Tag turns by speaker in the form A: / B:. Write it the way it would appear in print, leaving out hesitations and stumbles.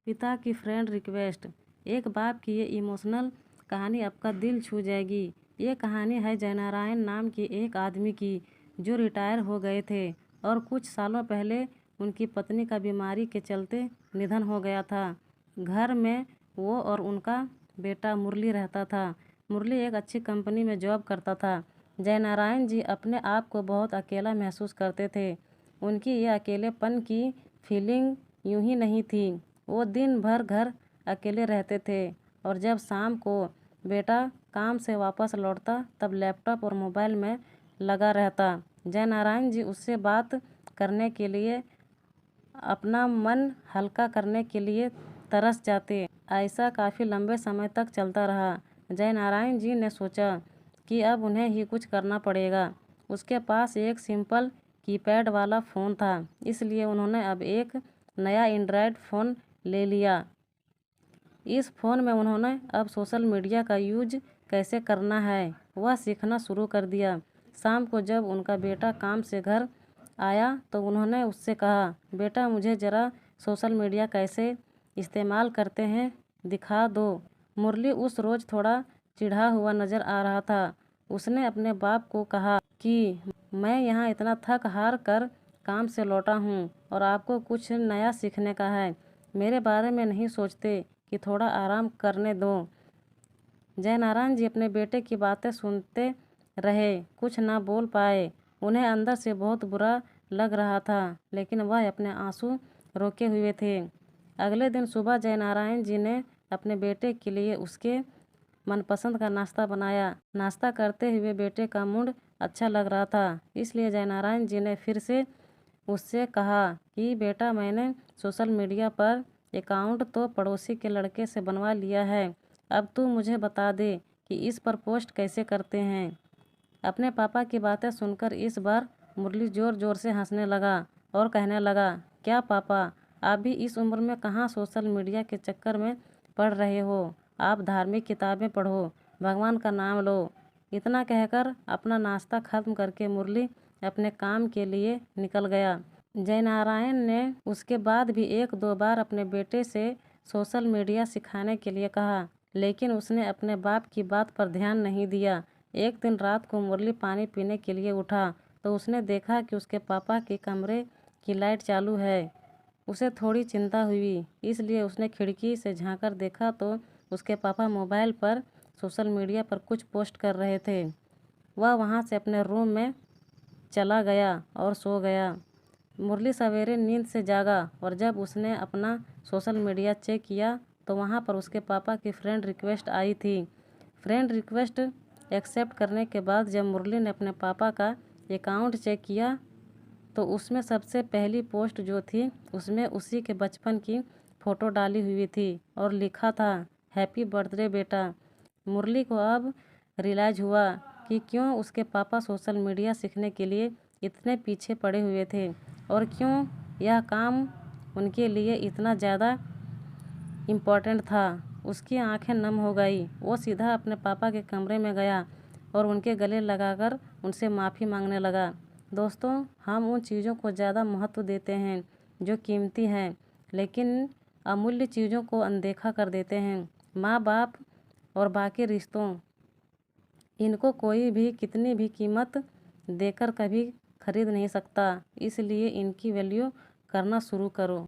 A: पिता की friend request. एक बाप की ये इमोशनल कहानी आपका दिल छू जाएगी। ये कहानी है जयनारायण नाम के एक आदमी की जो रिटायर हो गए थे और कुछ सालों पहले उनकी पत्नी का बीमारी के चलते निधन हो गया था। घर में वो और उनका बेटा मुरली रहता था। मुरली एक अच्छी कंपनी में जॉब करता था। जयनारायण जी अपने आप को बहुत अकेला महसूस करते थे। उनकी ये अकेलेपन की फीलिंग यूं ही नहीं थी। वो दिन भर घर अकेले रहते थे और जब शाम को बेटा काम से वापस लौटता तब लैपटॉप और मोबाइल में लगा रहता। जयनारायण जी उससे बात करने के लिए, अपना मन हल्का करने के लिए तरस जाते। ऐसा काफ़ी लंबे समय तक चलता रहा। जयनारायण जी ने सोचा कि अब उन्हें ही कुछ करना पड़ेगा। उसके पास एक सिंपल कीपैड वाला फ़ोन था, इसलिए उन्होंने अब एक नया एंड्रॉयड फ़ोन ले लिया। इस फ़ोन में उन्होंने अब सोशल मीडिया का यूज कैसे करना है वह सीखना शुरू कर दिया। शाम को जब उनका बेटा काम से घर आया तो उन्होंने उससे कहा, बेटा मुझे ज़रा सोशल मीडिया कैसे इस्तेमाल करते हैं दिखा दो। मुरली उस रोज़ थोड़ा चिढ़ा हुआ नज़र आ रहा था। उसने अपने बाप को कहा कि मैं यहाँ इतना थक हार कर काम से लौटा हूँ और आपको कुछ नया सीखने का है। मेरे बारे में नहीं सोचते कि थोड़ा आराम करने दो। जयनारायण जी अपने बेटे की बातें सुनते रहे, कुछ ना बोल पाए। उन्हें अंदर से बहुत बुरा लग रहा था, लेकिन वह अपने आंसू रोके हुए थे। अगले दिन सुबह जयनारायण जी ने अपने बेटे के लिए उसके मनपसंद का नाश्ता बनाया। नाश्ता करते हुए बेटे का मूड अच्छा लग रहा था, इसलिए जयनारायण जी ने फिर से उससे कहा कि बेटा मैंने सोशल मीडिया पर अकाउंट तो पड़ोसी के लड़के से बनवा लिया है, अब तू मुझे बता दे कि इस पर पोस्ट कैसे करते हैं। अपने पापा की बातें सुनकर इस बार मुरली ज़ोर ज़ोर से हंसने लगा और कहने लगा, क्या पापा, आप भी इस उम्र में कहाँ सोशल मीडिया के चक्कर में पड़ रहे हो। आप धार्मिक किताबें पढ़ो, भगवान का नाम लो। इतना कहकर अपना नाश्ता खत्म करके मुरली अपने काम के लिए निकल गया। जयनारायण ने उसके बाद भी एक दो बार अपने बेटे से सोशल मीडिया सिखाने के लिए कहा, लेकिन उसने अपने बाप की बात पर ध्यान नहीं दिया। एक दिन रात को मुरली पानी पीने के लिए उठा तो उसने देखा कि उसके पापा के कमरे की लाइट चालू है। उसे थोड़ी चिंता हुई, इसलिए उसने खिड़की से झांककर देखा तो उसके पापा मोबाइल पर सोशल मीडिया पर कुछ पोस्ट कर रहे थे। वह वहां से अपने रूम में चला गया और सो गया। मुरली सवेरे नींद से जागा और जब उसने अपना सोशल मीडिया चेक किया तो वहां पर उसके पापा की फ्रेंड रिक्वेस्ट आई थी। फ्रेंड रिक्वेस्ट एक्सेप्ट करने के बाद जब मुरली ने अपने पापा का अकाउंट चेक किया तो उसमें सबसे पहली पोस्ट जो थी उसमें उसी के बचपन की फ़ोटो डाली हुई थी और लिखा था, हैप्पी बर्थडे बेटा। मुरली को अब रियलाइज़ हुआ कि क्यों उसके पापा सोशल मीडिया सीखने के लिए इतने पीछे पड़े हुए थे और क्यों यह काम उनके लिए इतना ज़्यादा इम्पोर्टेंट था। उसकी आंखें नम हो गई। वो सीधा अपने पापा के कमरे में गया और उनके गले लगाकर उनसे माफ़ी मांगने लगा। दोस्तों, हम उन चीज़ों को ज़्यादा महत्व देते हैं जो कीमती हैं, लेकिन अमूल्य चीज़ों को अनदेखा कर देते हैं। माँ बाप और बाकी रिश्तों, इनको कोई भी कितनी भी कीमत देकर कभी खरीद नहीं सकता, इसलिए इनकी वैल्यू करना शुरू करो।